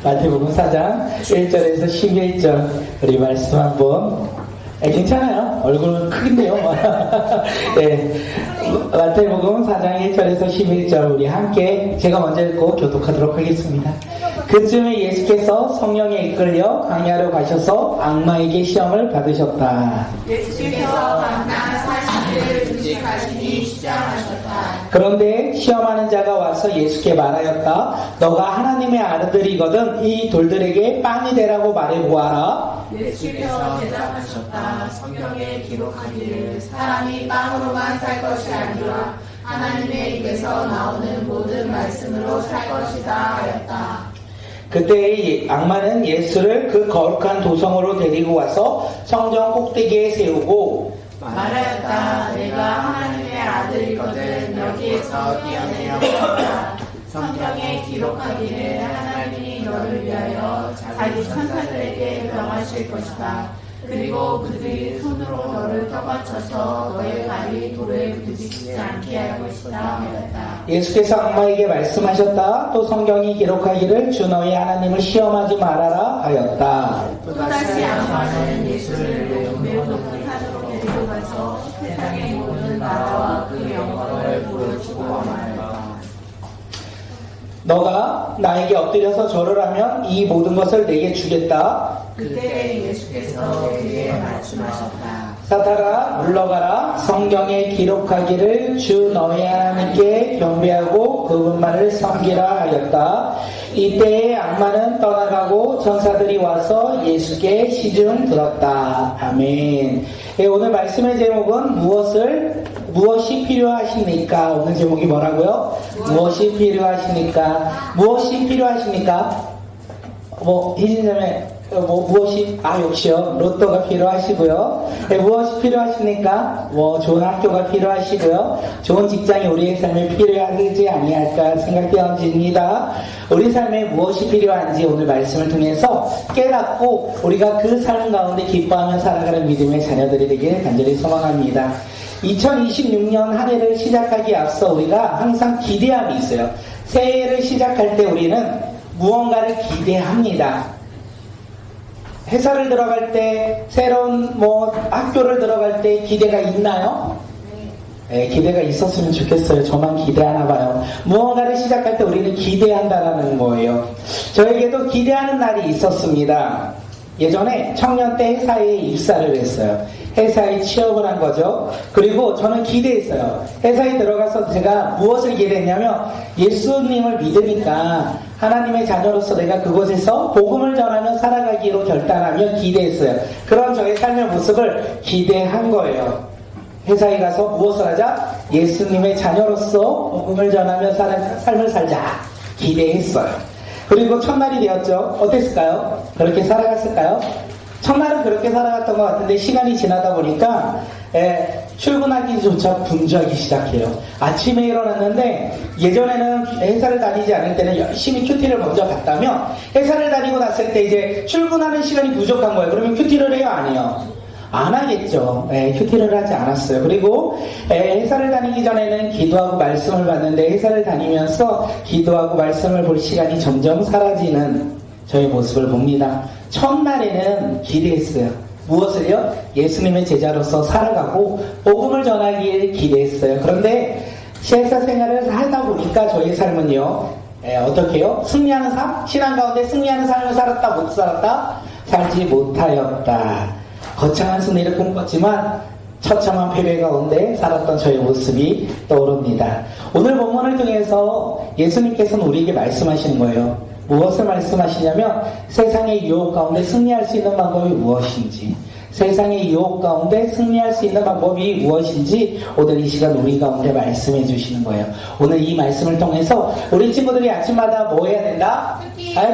마태복음 4장 1절에서 11절 우리 말씀 한번 괜찮아요. 얼굴은 크긴데요. 네. 마태복음 4장 1절에서 11절 우리 함께 제가 먼저 읽고 교독하도록 하겠습니다. 그쯤에 예수께서 성령에 이끌려 광야로 가셔서 악마에게 시험을 받으셨다. 예수께서 밤낮 40일을 금식하시니 시장하셨다. 그런데 시험하는 자가 와서 예수께 말하였다. 너가 하나님의 아들이거든 이 돌들에게 빵이 되라고 말해보아라. 예수께서 대답하셨다. 성경에 기록하기를 사람이 빵으로만 살 것이 아니라 하나님의 입에서 나오는 모든 말씀으로 살 것이다 하였다. 그때 악마는 예수를 그 거룩한 도성으로 데리고 와서 성전 꼭대기에 세우고 말하였다. 내가 하나님의 아들이거든 여기에서 뛰어내려 보라. 성경에 기록하기를 하나님이 너를 위하여 자기 천사들에게 명하실 것이다. 그리고 그들이 손으로 너를 떠받쳐서 너의 발이 돌에 부딪히지 않게 할 것이다 하였다. 예수께서 악마에게 말씀하셨다. 또 성경이 기록하기를 주 너희 하나님을 시험하지 말아라 하였다. 또다시 악마는 예수를 매우 높은 산으로 데리고 가서 세상의 모든 나라와 그 영광을 보여주고 말했다. 너가 나에게 엎드려서 절을 하면 이 모든 것을 내게 주겠다. 그때 예수께서 그에게 말씀하셨다. 사탄아 물러가라. 성경에 기록하기를 주 너희 하나님께 경배하고 그분만을 섬기라 하였다. 이때에 악마는 떠나가고 천사들이 와서 예수께 시중 들었다. 아멘. 네, 오늘 말씀의 제목은 무엇이 필요하십니까? 오늘 제목이 뭐라고요? 무엇이 필요하십니까? 무엇이 필요하십니까? 희진자매 무엇이 역시요 로또가 필요하시고요. 네, 무엇이 필요하십니까? 좋은 학교가 필요하시고요. 좋은 직장이 우리의 삶에 필요하지 아니할까 생각되어집니다. 우리 삶에 무엇이 필요한지 오늘 말씀을 통해서 깨닫고 우리가 그 삶 가운데 기뻐하며 살아가는 믿음의 자녀들이 되길 간절히 소망합니다. 2026년 한 해를 시작하기에 앞서 우리가 항상 기대함이 있어요. 새해를 시작할 때 우리는 무언가를 기대합니다. 회사를 들어갈 때, 새로운 학교를 들어갈 때 기대가 있나요? 네, 기대가 있었으면 좋겠어요. 저만 기대하나 봐요. 무언가를 시작할 때 우리는 기대한다라는 거예요. 저에게도 기대하는 날이 있었습니다. 예전에 청년 때 회사에 입사를 했어요. 회사에 취업을 한 거죠. 그리고 저는 기대했어요. 회사에 들어가서 제가 무엇을 기대했냐면 예수님을 믿으니까 하나님의 자녀로서 내가 그곳에서 복음을 전하며 살아가기로 결단하며 기대했어요. 그런 저의 삶의 모습을 기대한 거예요. 회사에 가서 무엇을 하자? 예수님의 자녀로서 복음을 전하며 삶을 살자 기대했어요. 그리고 첫날이 되었죠. 어땠을까요? 그렇게 살아갔을까요? 첫날은 그렇게 살아갔던 것 같은데 시간이 지나다 보니까 출근하기조차 분주하기 시작해요. 아침에 일어났는데 예전에는 회사를 다니지 않을 때는 열심히 큐티를 먼저 갔다면 회사를 다니고 났을 때 이제 출근하는 시간이 부족한 거예요. 그러면 큐티를 해요? 안 해요? 안 하겠죠. 큐티를 하지 않았어요. 그리고 회사를 다니기 전에는 기도하고 말씀을 받는데 회사를 다니면서 기도하고 말씀을 볼 시간이 점점 사라지는 저의 모습을 봅니다. 첫날에는 기대했어요. 무엇을요? 예수님의 제자로서 살아가고 복음을 전하기를 기대했어요. 그런데 회사 생활을 하다 보니까 저의 삶은요, 어떻게 해요? 승리하는 삶? 신앙 가운데 승리하는 삶을 살았다, 못 살았다? 살지 못하였다. 거창한 승리를 꿈꿨지만 처참한 패배 가운데 살았던 저의 모습이 떠오릅니다. 오늘 본문을 통해서 예수님께서는 우리에게 말씀하시는 거예요. 무엇을 말씀하시냐면 세상의 유혹 가운데 승리할 수 있는 방법이 무엇인지, 세상의 유혹 가운데 승리할 수 있는 방법이 무엇인지 오늘 이 시간 우리 가운데 말씀해 주시는 거예요. 오늘 이 말씀을 통해서 우리 친구들이 아침마다 뭐 해야 된다?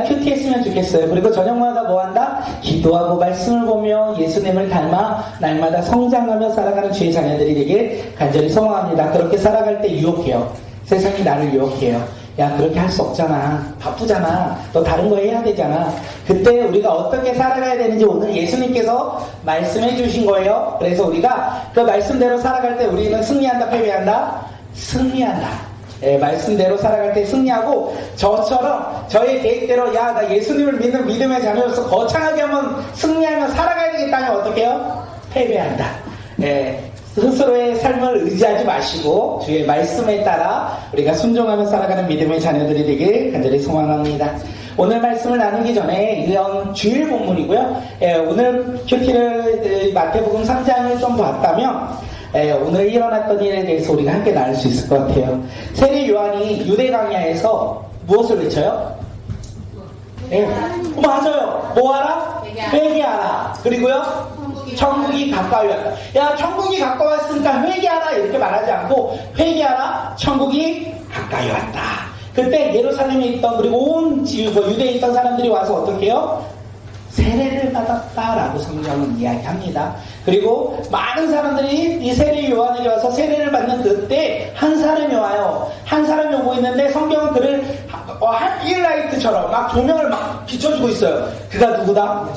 큐티 했으면 좋겠어요. 그리고 저녁마다 뭐 한다? 기도하고 말씀을 보며 예수님을 닮아 날마다 성장하며 살아가는 주의 자녀들이 되길 간절히 소망합니다. 그렇게 살아갈 때 유혹해요. 세상이 나를 유혹해요. 야, 그렇게 할 수 없잖아. 바쁘잖아. 너 다른 거 해야 되잖아. 그때 우리가 어떻게 살아가야 되는지 오늘 예수님께서 말씀해 주신 거예요. 그래서 우리가 그 말씀대로 살아갈 때 우리는 승리한다, 패배한다? 승리한다. 말씀대로 살아갈 때 승리하고, 저처럼 저의 계획대로 야 나 예수님을 믿는 믿음의 자녀로서 거창하게 한번 승리하며 살아가야 되겠다 하면 어떻게 해요? 패배한다. 스스로의 삶을 의지하지 마시고 주의 말씀에 따라 우리가 순종하며 살아가는 믿음의 자녀들이 되길 간절히 소망합니다. 오늘 말씀을 나누기 전에 이런 주일 본문이고요. 오늘 큐티를 마태복음 3장을 좀 봤다면 오늘 일어났던 일에 대해서 우리가 함께 나눌 수 있을 것 같아요. 세례 요한이 유대 광야에서 무엇을 외쳐요? 맞아요. 뭐하라? 회개하라. 그리고요? 천국이 가까이 왔다. 야, 천국이 가까웠으니까 회개하라 이렇게 말하지 않고 회개하라, 천국이 가까이 왔다. 그때 예루살렘에 있던 그리고 온 유대에 있던 사람들이 와서 어떻게 해요? 세례를 받았다라고 성경은 이야기합니다. 그리고 많은 사람들이 이 세례 요한에게 와서 세례를 받는 그때 한 사람이 와요. 한 사람이 오고 있는데 성경은 그를 하이라이트처럼 막 조명을 막 비춰주고 있어요. 그가 누구다?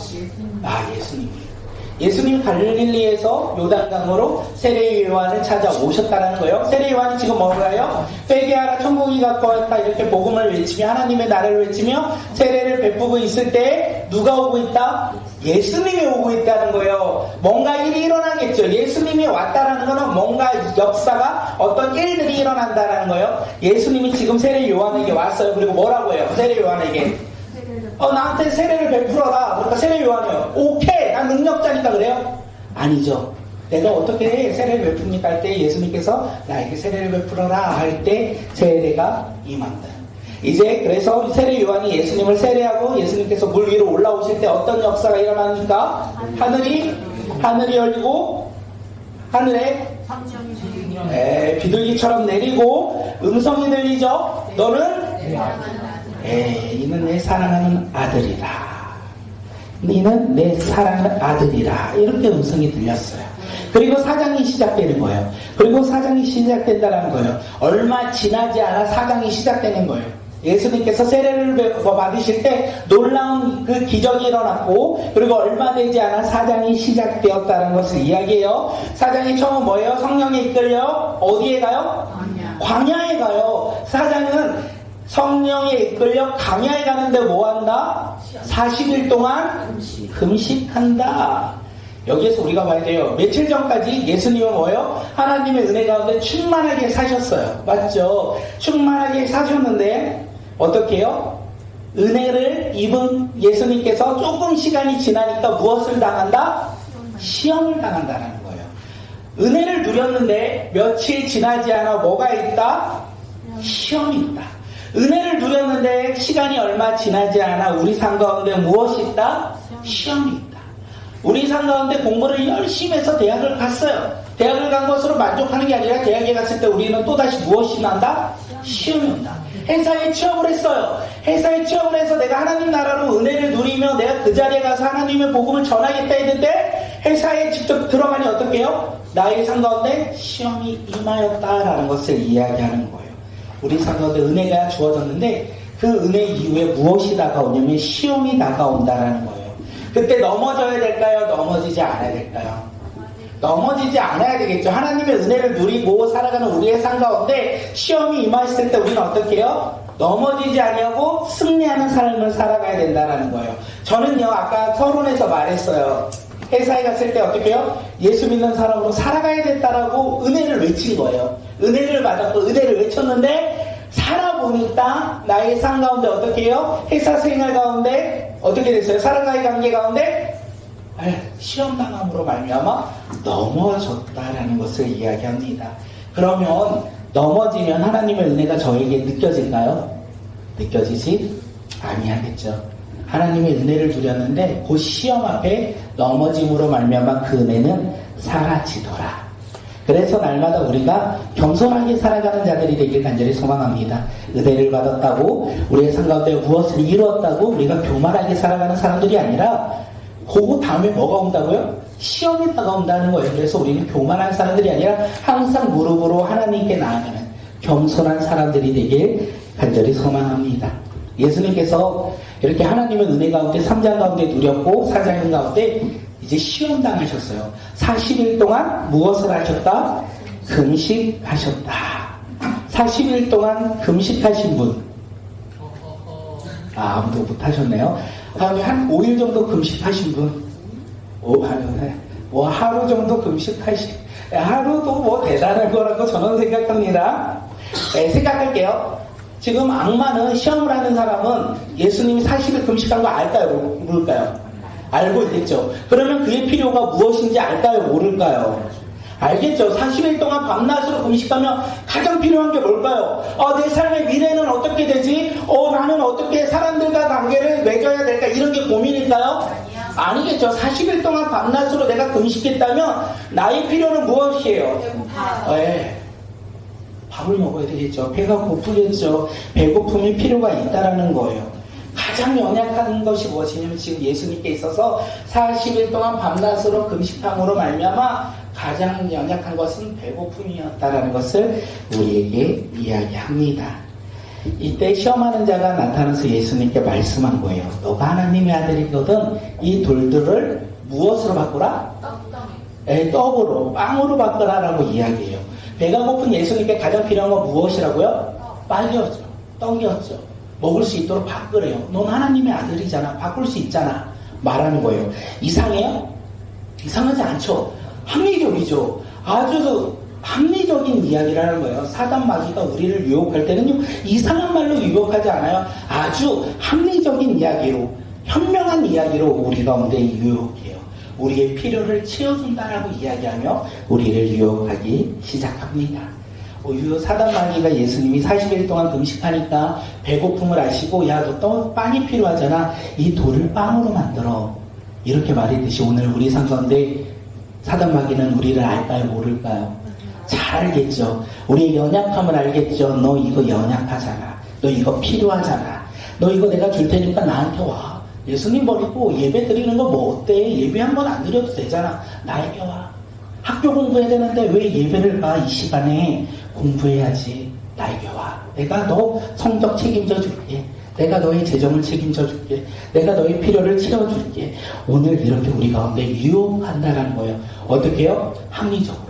예수님이에요. 예수님 갈릴리에서 요단강으로 세례 요한을 찾아오셨다는 거예요. 세례 요한이 지금 뭐라요? 회개하라, 천국이 가까웠다 이렇게 복음을 외치며 하나님의 나라를 외치며 세례를 베푸고 있을 때 누가 오고 있다? 예수님이 오고 있다는 거예요. 뭔가 일이 일어나겠죠. 예수님이 왔다라는 거는 뭔가 역사가 어떤 일들이 일어난다는 거예요. 예수님이 지금 세례 요한에게 왔어요. 그리고 뭐라고 해요? 세례 요한에게 나한테 세례를 베풀어라. 그러니까 세례 요한이요. 오케이, 난 능력자니까 그래요? 아니죠. 내가 어떻게 세례를 베풉니까 할 때 예수님께서 나에게 세례를 베풀어라 할 때 세례가 임한다. 이제 그래서 세례 요한이 예수님을 세례하고 예수님께서 물 위로 올라오실 때 어떤 역사가 일어납니까? 하늘이 열리고 하늘에 비둘기처럼 내리고 음성이 들리죠. 너는 이는 내 사랑하는 아들이라. 너는 내 사랑하는 아들이라. 이렇게 음성이 들렸어요. 그리고 사장이 시작되는 거예요. 그리고 사장이 시작된다는 거예요. 얼마 지나지 않아 사장이 시작되는 거예요. 예수님께서 세례를 받으실 때 놀라운 그 기적이 일어났고, 그리고 얼마 되지 않아 사장이 시작되었다는 것을 이야기해요. 사장이 처음 뭐예요? 성령에 이끌려 어디에 가요? 광야에 가요. 사장은 성령에 이끌려 광야에 가는데 뭐한다? 40일 동안 금식한다. 여기에서 우리가 봐야 돼요. 며칠 전까지 예수님은 뭐예요? 하나님의 은혜 가운데 충만하게 사셨어요. 맞죠? 충만하게 사셨는데 어떻게 해요? 은혜를 입은 예수님께서 조금 시간이 지나니까 무엇을 당한다? 시험을 당한다는 거예요. 은혜를 누렸는데 며칠 지나지 않아 뭐가 있다? 시험이 있다. 은혜를 누렸는데 시간이 얼마 지나지 않아 우리 삶 가운데 무엇이 있다? 시험이 있다. 우리 삶 가운데 공부를 열심히 해서 대학을 갔어요. 대학을 간 것으로 만족하는 게 아니라 대학에 갔을 때 우리는 또다시 무엇이 난다? 시험이 온다. 회사에 취업을 했어요. 회사에 취업을 해서 내가 하나님 나라로 은혜를 누리며 내가 그 자리에 가서 하나님의 복음을 전하겠다 했는데 회사에 직접 들어가니 어떻게 해요? 나의 삶 가운데 시험이 임하였다라는 것을 이야기하는 거예요. 우리 삶 가운데 은혜가 주어졌는데 그 은혜 이후에 무엇이 다가오냐면 시험이 다가온다라는 거예요. 그때 넘어져야 될까요? 넘어지지 않아야 될까요? 넘어지지 않아야 되겠죠. 하나님의 은혜를 누리고 살아가는 우리의 삶 가운데 시험이 임했을 때 우리는 어떻게 해요? 넘어지지 아니하고 승리하는 삶을 살아가야 된다는 거예요. 저는요, 아까 서론에서 말했어요. 회사에 갔을 때 어떻게 해요? 예수 믿는 사람으로 살아가야 됐다라고 은혜를 외친 거예요. 은혜를 받았고 은혜를 외쳤는데 살아보니까 나의 삶 가운데 어떻게 해요? 회사 생활 가운데 어떻게 됐어요? 사람과의 관계 가운데 시험당함으로 말미암아 넘어졌다라는 것을 이야기합니다. 그러면 넘어지면 하나님의 은혜가 저에게 느껴질까요? 느껴지지 아니하겠죠. 하나님의 은혜를 누렸는데 그 시험 앞에 넘어짐으로 말미암아 그 은혜는 사라지더라. 그래서 날마다 우리가 겸손하게 살아가는 자들이 되길 간절히 소망합니다. 은혜를 받았다고 우리의 삶 가운데 무엇을 이루었다고 우리가 교만하게 살아가는 사람들이 아니라 그 다음에 뭐가 온다고요? 시험이 다가온다는 거예요. 그래서 우리는 교만한 사람들이 아니라 항상 무릎으로 하나님께 나아가는 겸손한 사람들이 되길 간절히 소망합니다. 예수님께서 이렇게 하나님의 은혜 가운데 3장 가운데 누렸고 4장 가운데 이제 시험 당하셨어요. 40일 동안 무엇을 하셨다? 금식하셨다. 40일 동안 금식하신 분? 아무도 못하셨네요. 다음에 한 5일 정도 금식하신 분? 하루 정도 하루도 뭐 대단한 거라고 저는 생각합니다. 네, 생각할게요. 지금 악마는 시험을 하는 사람은 예수님이 40일 금식한 거 알까요? 모를까요? 알고 있겠죠. 그러면 그의 필요가 무엇인지 알까요? 모를까요? 알겠죠. 40일 동안 밤낮으로 금식하면 가장 필요한 게 뭘까요? 내 삶의 미래는 어떻게 되지? 나는 어떻게 사람들과 관계를 맺어야 될까? 이런 게 고민일까요? 아니겠죠. 40일 동안 밤낮으로 내가 금식했다면 나의 필요는 무엇이에요? 밥을 먹어야 되겠죠. 배가 고프겠죠. 배고픔이 필요가 있다라는 거예요. 가장 연약한 것이 무엇이냐면 지금 예수님께 있어서 40일 동안 밤낮으로 금식함으로 말미암아 가장 연약한 것은 배고픔이었다라는 것을 우리에게 이야기합니다. 이때 시험하는 자가 나타나서 예수님께 말씀한 거예요. 너가 하나님의 아들이거든 이 돌들을 무엇으로 바꾸라? 떡으로, 빵으로 바꾸라라고 이야기해요. 배가 고픈 예수님께 가장 필요한 건 무엇이라고요? 빵이었죠. 떡이었죠. 먹을 수 있도록 바꾸래요. 넌 하나님의 아들이잖아. 바꿀 수 있잖아. 말하는 거예요. 이상해요? 이상하지 않죠. 합리적이죠. 아주 합리적인 이야기라는 거예요. 사단 마귀가 우리를 유혹할 때는요, 이상한 말로 유혹하지 않아요. 아주 합리적인 이야기로, 현명한 이야기로 우리 가운데 유혹해요. 우리의 필요를 채워준다라고 이야기하며 우리를 유혹하기 시작합니다. 사단 마귀가 예수님이 40일 동안 금식하니까 배고픔을 아시고 야, 너 또 빵이 필요하잖아. 이 돌을 빵으로 만들어. 이렇게 말했듯이 오늘 우리 삶 가운데 사단 마귀는 우리를 알까요? 모를까요? 잘 알겠죠. 우리의 연약함을 알겠죠. 너 이거 연약하잖아. 너 이거 필요하잖아. 너 이거 내가 줄 테니까 나한테 와. 예수님 버리고 예배 드리는 거 뭐 어때? 예배 한 번 안 드려도 되잖아. 나에게 와. 학교 공부해야 되는데 왜 예배를 가? 이 시간에 공부해야지. 나에게 와. 내가 너 성적 책임져 줄게. 내가 너의 재정을 책임져 줄게. 내가 너의 필요를 채워줄게. 오늘 이렇게 우리 가운데 유혹한다라는 거예요. 어떻게 해요? 합리적으로.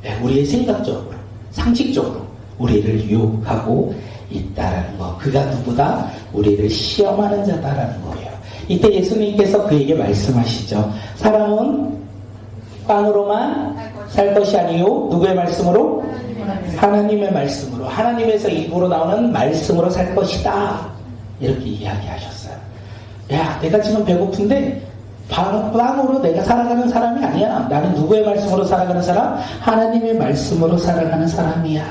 네, 우리의 생각적으로, 상식적으로 우리를 유혹하고 있다라는 거. 그가 누구다? 우리를 시험하는 자다라는 거예요. 이때 예수님께서 그에게 말씀하시죠. 사람은 빵으로만 살 것이 아니요. 누구의 말씀으로? 하나님의 말씀으로. 하나님에서 입으로 나오는 말씀으로 살 것이다. 이렇게 이야기하셨어요. 야, 내가 지금 배고픈데 빵으로 내가 살아가는 사람이 아니야. 나는 누구의 말씀으로 살아가는 사람? 하나님의 말씀으로 살아가는 사람이야.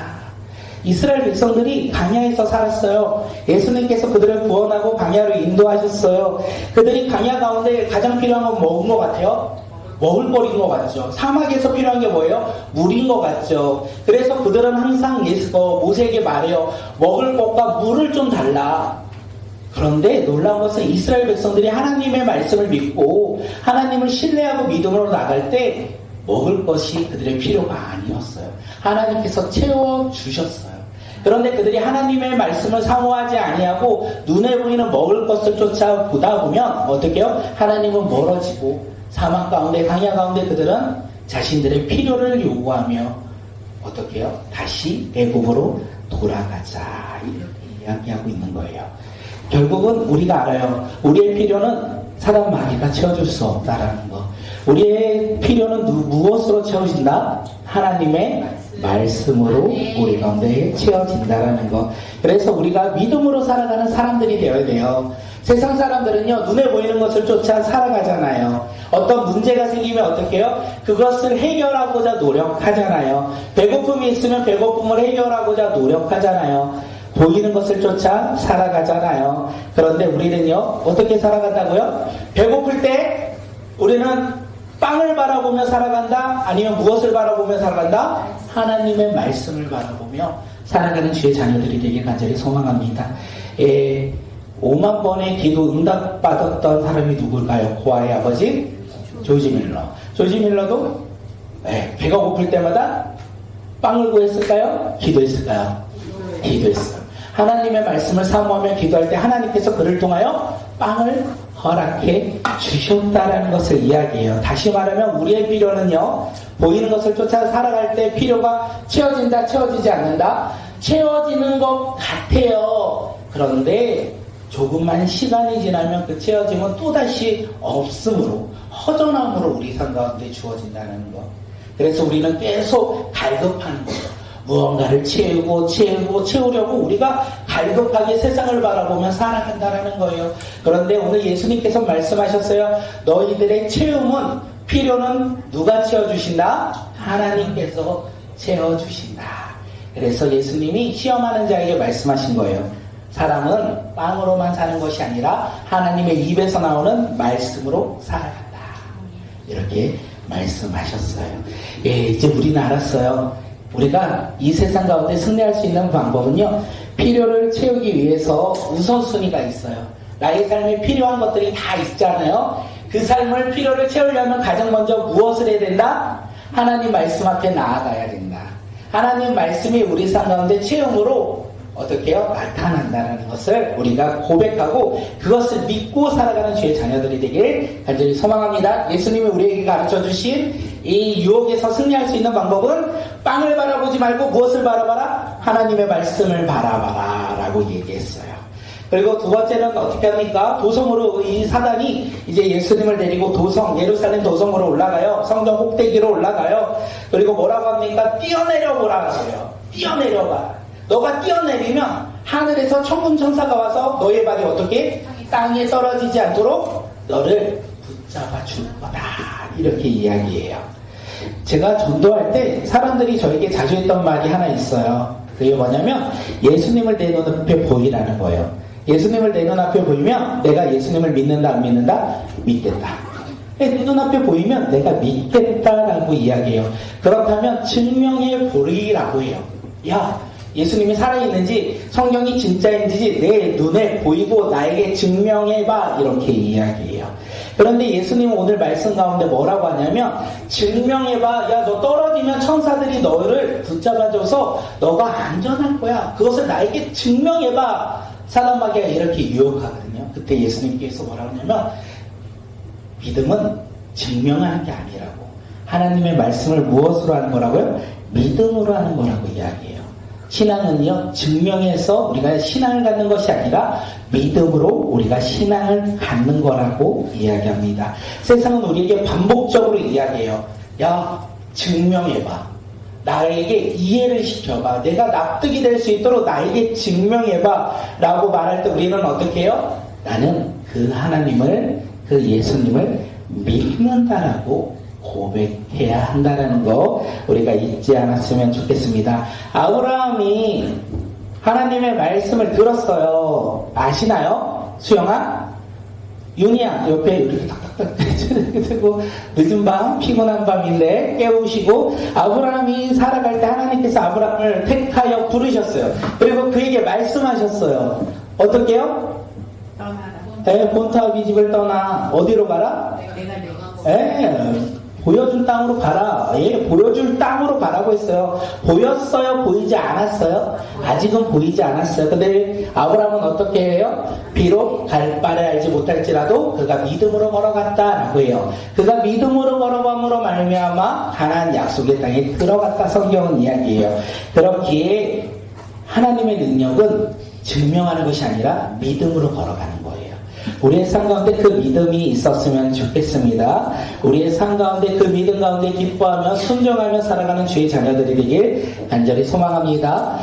이스라엘 백성들이 광야에서 살았어요. 예수님께서 그들을 구원하고 광야로 인도하셨어요. 그들이 광야 가운데 가장 필요한 건 먹은 것 같아요? 먹을 거리인 것 같죠. 사막에서 필요한 게 뭐예요? 물인 것 같죠. 그래서 그들은 항상 모세에게 말해요. 먹을 것과 물을 좀 달라. 그런데 놀라운 것은 이스라엘 백성들이 하나님의 말씀을 믿고 하나님을 신뢰하고 믿음으로 나갈 때 먹을 것이 그들의 필요가 아니었어요. 하나님께서 채워주셨어요. 그런데 그들이 하나님의 말씀을 사모하지 아니하고 눈에 보이는 먹을 것을 쫓아보다 보면 어떻게 해요? 하나님은 멀어지고 사막 가운데, 광야 가운데 그들은 자신들의 필요를 요구하며 어떻게 해요? 다시 애굽으로 돌아가자. 이렇게 이야기하고 있는 거예요. 결국은 우리가 알아요. 우리의 필요는 사단 마귀가 채워줄 수 없다라는 거. 우리의 필요는 무엇으로 채워진다? 하나님의 말씀으로 우리 가운데 채워진다라는 거. 그래서 우리가 믿음으로 살아가는 사람들이 되어야 돼요. 세상 사람들은요, 눈에 보이는 것을 쫓아 살아가잖아요. 어떤 문제가 생기면 어떻게 해요? 그것을 해결하고자 노력하잖아요. 배고픔이 있으면 배고픔을 해결하고자 노력하잖아요. 보이는 것을 쫓아 살아가잖아요. 그런데 우리는요, 어떻게 살아간다고요? 배고플 때 우리는 빵을 바라보며 살아간다? 아니면 무엇을 바라보며 살아간다? 하나님의 말씀을 바라보며 살아가는 주의 자녀들이 되길 간절히 소망합니다. 5만 번의 기도 응답받았던 사람이 누굴까요? 고아의 아버지? 조지 밀러. 조지 밀러도 배가 고플 때마다 빵을 구했을까요? 기도했을까요? 기도했어요. 하나님의 말씀을 사모하며 기도할 때 하나님께서 그를 통하여 빵을 허락해 주셨다라는 것을 이야기해요. 다시 말하면 우리의 필요는요, 보이는 것을 쫓아 살아갈 때 필요가 채워진다, 채워지지 않는다. 채워지는 것 같아요. 그런데 조금만 시간이 지나면 그 채워짐은 또다시 없음으로, 허전함으로 우리 삶 가운데 주어진다는 것. 그래서 우리는 계속 갈급하는 거예요. 무언가를 채우려고 우리가 갈급하게 세상을 바라보며 살아간다는 거예요. 그런데 오늘 예수님께서 말씀하셨어요. 너희들의 채움은, 필요는 누가 채워주신다? 하나님께서 채워주신다. 그래서 예수님이 시험하는 자에게 말씀하신 거예요. 사람은 빵으로만 사는 것이 아니라 하나님의 입에서 나오는 말씀으로 살아간다. 이렇게 말씀하셨어요. 예, 이제 우리는 알았어요. 우리가 이 세상 가운데 승리할 수 있는 방법은요, 필요를 채우기 위해서 우선순위가 있어요. 나의 삶에 필요한 것들이 다 있잖아요. 그 삶을, 필요를 채우려면 가장 먼저 무엇을 해야 된다? 하나님 말씀 앞에 나아가야 된다. 하나님 말씀이 우리 삶 가운데 채용으로 어떻게 해요? 나타난다는 것을 우리가 고백하고 그것을 믿고 살아가는 주의 자녀들이 되길 간절히 소망합니다. 예수님이 우리에게 가르쳐 주신 이 유혹에서 승리할 수 있는 방법은 빵을 바라보지 말고 무엇을 바라봐라? 하나님의 말씀을 바라봐라 라고 얘기했어요. 그리고 두 번째는 어떻게 합니까? 도성으로, 이 사단이 이제 예수님을 데리고 예루살렘 도성으로 올라가요. 성전 꼭대기로 올라가요. 그리고 뭐라고 합니까? 뛰어내려 보라 하세요. 뛰어내려봐. 너가 뛰어내리면 하늘에서 천군 천사가 와서 너의 발이 어떻게? 땅에 떨어지지 않도록 너를 붙잡아 줄 거다. 이렇게 이야기해요. 제가 전도할 때 사람들이 저에게 자주 했던 말이 하나 있어요. 그게 뭐냐면 예수님을 내 눈앞에 보이라는 거예요. 예수님을 내 눈앞에 보이면 내가 예수님을 믿는다 안 믿는다? 믿겠다. 내 눈앞에 보이면 내가 믿겠다라고 이야기해요. 그렇다면 증명해 보리라고 해요. 야, 예수님이 살아있는지 성경이 진짜인지 내 눈에 보이고 나에게 증명해봐, 이렇게 이야기해요. 그런데 예수님은 오늘 말씀 가운데 뭐라고 하냐면, 증명해봐. 야, 너 떨어지면 천사들이 너를 붙잡아줘서 너가 안전할 거야. 그것을 나에게 증명해봐. 사단마귀가 이렇게 유혹하거든요. 그때 예수님께서 뭐라고 하냐면, 믿음은 증명하는 게 아니라고, 하나님의 말씀을 무엇으로 하는 거라고요? 믿음으로 하는 거라고 이야기해요. 신앙은요, 증명해서 우리가 신앙을 갖는 것이 아니라 믿음으로 우리가 신앙을 갖는 거라고 이야기합니다. 세상은 우리에게 반복적으로 이야기해요. 야, 증명해봐. 나에게 이해를 시켜봐. 내가 납득이 될 수 있도록 나에게 증명해봐. 라고 말할 때 우리는 어떻게 해요? 나는 그 하나님을, 그 예수님을 믿는다라고 고백해야 한다는 거 우리가 잊지 않았으면 좋겠습니다. 아브라함이 하나님의 말씀을 들었어요. 아시나요? 수영아? 윤희야, 옆에 이렇게 탁탁탁 해주고, 늦은 밤, 피곤한 밤인데 깨우시고, 아브라함이 살아갈 때 하나님께서 아브라함을 택하여 부르셨어요. 그리고 그에게 말씀하셨어요. 어떻게요? 떠나라. 본토와 네 집을 떠나. 어디로 가라? 내가 보여줄 땅으로 가라. 보여줄 땅으로 가라고 했어요. 보였어요? 보이지 않았어요? 아직은 보이지 않았어요. 근데 아브라함은 어떻게 해요? 비록 갈 바를 알지 못할지라도 그가 믿음으로 걸어갔다라고 해요. 그가 믿음으로 걸어감으로 말미암아 가나안 약속의 땅에 들어갔다, 성경은 이야기해요. 그렇기에 하나님의 능력은 증명하는 것이 아니라 믿음으로 걸어가는 거예요. 우리의 삶 가운데 그 믿음이 있었으면 좋겠습니다. 우리의 삶 가운데 그 믿음 가운데 기뻐하며 순종하며 살아가는 주의 자녀들이 되길 간절히 소망합니다.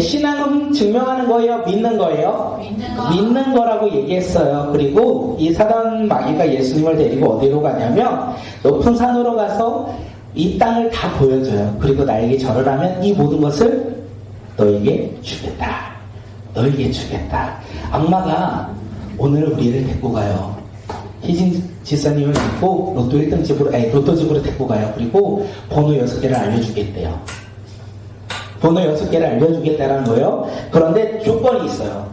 신앙은 증명하는 거예요? 믿는 거예요? 믿는 거라고 얘기했어요. 그리고 이 사단 마귀가 예수님을 데리고 어디로 가냐면 높은 산으로 가서 이 땅을 다 보여줘요. 그리고 나에게 절을 하면 이 모든 것을 너에게 주겠다. 너에게 주겠다. 악마가 오늘 우리를 데리고 가요. 희진 지사님을 데리고 로또 집으로 데리고 가요. 그리고 번호 6개를 알려주겠대요. 번호 6개를 알려주겠다는 거예요. 그런데 조건이 있어요.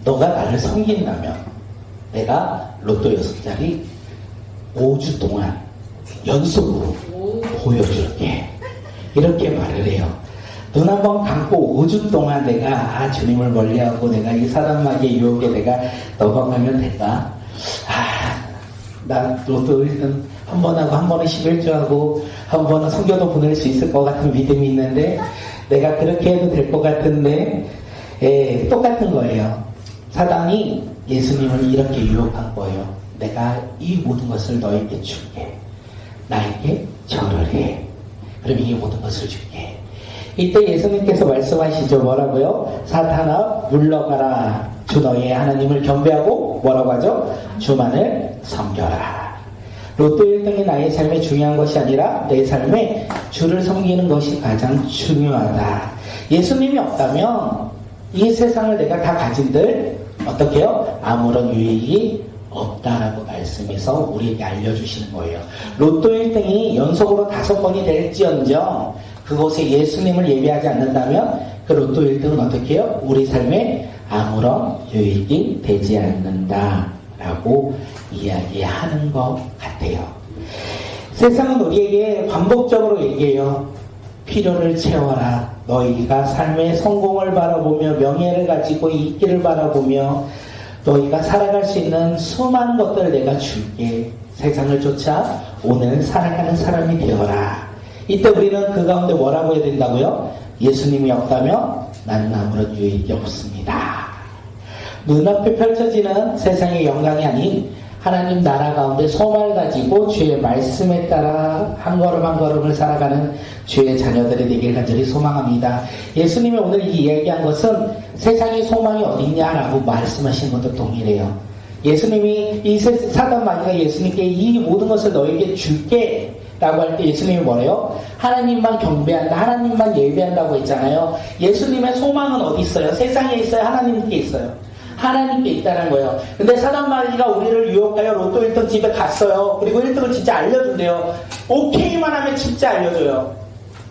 너가 나를 섬긴다면 내가 로또 6자리 5주 동안 연속으로 보여줄게. 이렇게 말을 해요. 눈 한 번 감고 5주 동안 내가 주님을 멀리하고 내가 이 사단마귀의 유혹에 내가 넘어가면 될까? 나 로또 1등 한 번 하고 한 번은 11주 하고 한 번은 성교도 보낼 수 있을 것 같은 믿음이 있는데 내가 그렇게 해도 될 것 같은데, 똑같은 거예요. 사단이 예수님을 이렇게 유혹한 거예요. 내가 이 모든 것을 너에게 줄게. 나에게 절을 해. 그럼 이 모든 것을 줄게. 이때 예수님께서 말씀하시죠. 뭐라고요? 사탄아 물러가라. 주 너의 하나님을 경배하고 뭐라고 하죠? 주만을 섬겨라. 로또 1등이 나의 삶에 중요한 것이 아니라 내 삶에 주를 섬기는 것이 가장 중요하다. 예수님이 없다면 이 세상을 내가 다 가진들 어떻게 해요? 아무런 유익이 없다라고 말씀해서 우리에게 알려주시는 거예요. 로또 1등이 연속으로 5번이 될지언정 그곳에 예수님을 예배하지 않는다면 그 로또 1등은 어떻게 해요? 우리 삶에 아무런 유익이 되지 않는다라고 이야기하는 것 같아요. 세상은 우리에게 반복적으로 얘기해요. 필요를 채워라. 너희가 삶의 성공을 바라보며 명예를 가지고 있기를 바라보며 너희가 살아갈 수 있는 수많은 것들을 내가 줄게. 세상을 쫓아 오늘 살아가는 사람이 되어라. 이때 우리는 그 가운데 뭐라고 해야 된다고요? 예수님이 없다면 나는 아무런 유익이 없습니다. 눈앞에 펼쳐지는 세상의 영광이 아닌 하나님 나라 가운데 소망을 가지고 주의 말씀에 따라 한 걸음 한 걸음을 살아가는 주의 자녀들이 되길 간절히 소망합니다. 예수님이 오늘 이 이야기한 것은 세상의 소망이 어딨냐라고 말씀하신 것도 동일해요. 예수님이 이 사단 마귀가 예수님께 이 모든 것을 너에게 줄게 라고 할 때 예수님이 뭐래요? 하나님만 경배한다, 하나님만 예배한다고 했잖아요. 예수님의 소망은 어디 있어요? 세상에 있어요? 하나님께 있어요? 하나님께 있다는 거예요. 근데 사단 마귀가 우리를 유혹하여 로또 1등 집에 갔어요. 그리고 1등을 진짜 알려준대요. 오케이만 하면 진짜 알려줘요.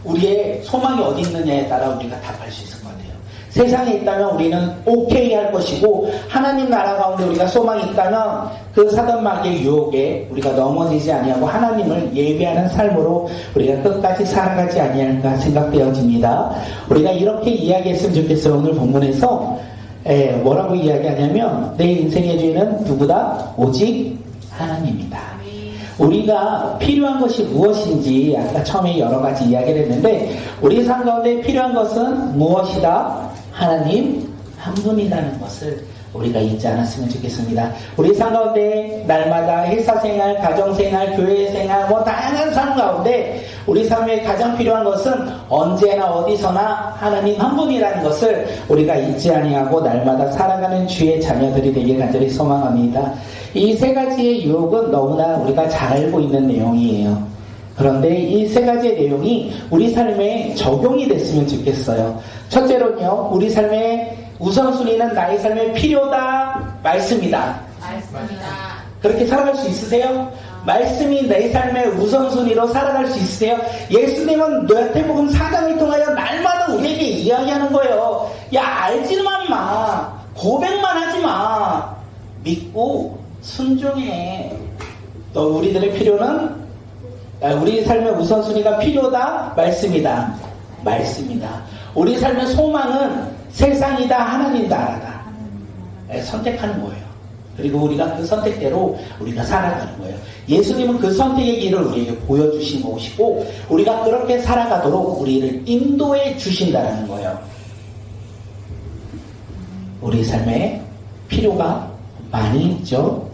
우리의 소망이 어디 있느냐에 따라 우리가 답할 수 있을 것 같아요. 세상에 있다면 우리는 오케이 할 것이고 하나님 나라 가운데 우리가 소망이 있다면 그 사단 마귀의 유혹에 우리가 넘어지지 아니하고 하나님을 예배하는 삶으로 우리가 끝까지 살아가지 아니할까 생각되어집니다. 우리가 이렇게 이야기했으면 좋겠어요. 오늘 본문에서 뭐라고 이야기하냐면 내 인생의 주인은 누구다? 오직 하나님이다. 우리가 필요한 것이 무엇인지 아까 처음에 여러 가지 이야기를 했는데 우리 삶 가운데 필요한 것은 무엇이다? 하나님 한 분이라는 것을 우리가 잊지 않았으면 좋겠습니다. 우리 삶 가운데 날마다 회사생활, 가정생활, 교회생활 다양한 삶 가운데 우리 삶에 가장 필요한 것은 언제나 어디서나 하나님 한 분이라는 것을 우리가 잊지 아니하고 날마다 살아가는 주의 자녀들이 되길 간절히 소망합니다. 이 세 가지의 유혹은 너무나 우리가 잘 알고 있는 내용이에요. 그런데 이 세 가지의 내용이 우리 삶에 적용이 됐으면 좋겠어요. 첫째로는요, 우리 삶의 우선순위는 나의 삶에 필요다, 말씀이다. 말씀이다. 그렇게 살아갈 수 있으세요? 말씀이 내 삶의 우선순위로 살아갈 수 있으세요? 예수님은 마태복음 4장을 통하여 날마다 우리에게 이야기하는 거예요. 야, 알지만 마. 고백만 하지 마. 믿고 순종해. 너 우리들의 필요는 우리 삶의 우선순위가 필요다, 말씀이다. 말씀이다. 우리 삶의 소망은 세상이다, 하나님 나라다. 선택하는 거예요. 그리고 우리가 그 선택대로 우리가 살아가는 거예요. 예수님은 그 선택의 길을 우리에게 보여주신 것이고 우리가 그렇게 살아가도록 우리를 인도해 주신다는 거예요. 우리 삶에 필요가 많이 있죠.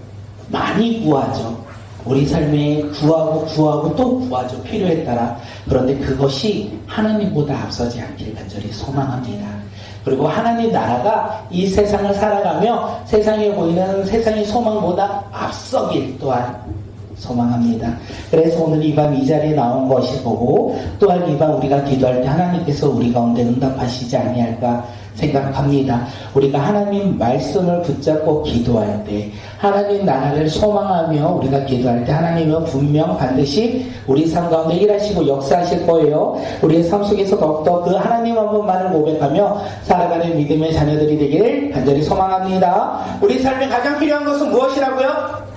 많이 구하죠. 우리 삶에 구하고 또 구하죠. 필요에 따라. 그런데 그것이 하나님보다 앞서지 않기를 간절히 소망합니다. 그리고 하나님 나라가 이 세상을 살아가며 세상에 보이는 세상의 소망보다 앞서길 또한 소망합니다. 그래서 오늘 이 밤 이 자리에 나온 것이 보고 또한 이 밤 우리가 기도할 때 하나님께서 우리 가운데 응답하시지 아니할까 생각합니다. 우리가 하나님 말씀을 붙잡고 기도할 때 하나님 나라를 소망하며 우리가 기도할 때 하나님은 분명 반드시 우리 삶 가운데 일하시고 역사하실 거예요. 우리의 삶 속에서 더욱더 그 하나님 한 분만을 고백하며 살아가는 믿음의 자녀들이 되길 간절히 소망합니다. 우리 삶에 가장 필요한 것은 무엇이라고요?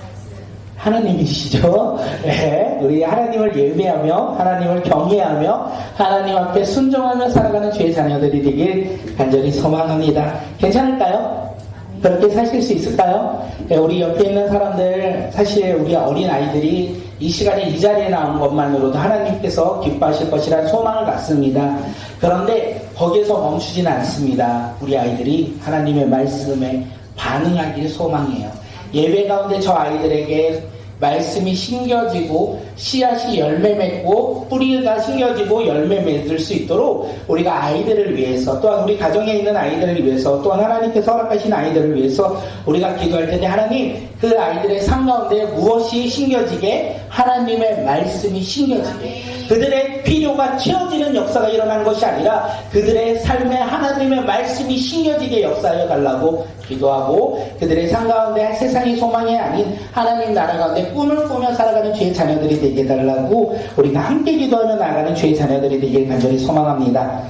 하나님이시죠. 네, 우리 하나님을 예배하며 하나님을 경외하며 하나님 앞에 순종하며 살아가는 주의 자녀들이 되길 간절히 소망합니다. 괜찮을까요? 그렇게 사실 수 있을까요? 우리 옆에 있는 사람들, 사실 우리 어린 아이들이 이 시간에 이 자리에 나온 것만으로도 하나님께서 기뻐하실 것이라는 소망을 갖습니다. 그런데 거기에서 멈추지는 않습니다. 우리 아이들이 하나님의 말씀에 반응하기를 소망해요. 예배 가운데 저 아이들에게 말씀이 심겨지고 씨앗이 열매 맺고 뿌리가 심겨지고 열매 맺을 수 있도록 우리가 아이들을 위해서 또한 우리 가정에 있는 아이들을 위해서 또한 하나님께서 허락하신 아이들을 위해서 우리가 기도할 텐데 하나님 그 아이들의 삶 가운데 무엇이 심겨지게 하나님의 말씀이 심겨지게 그들의 필요가 채워지는 역사가 일어나는 것이 아니라 그들의 삶에 하나님의 말씀이 심겨지게 역사하여 달라고 기도하고 그들의 삶 가운데 세상의 소망이 아닌 하나님 나라 가운데 꿈을 꾸며 살아가는 주의 자녀들이 되게 해달라고 우리가 함께 기도하며 나아가는 주의 자녀들이 되길 간절히 소망합니다.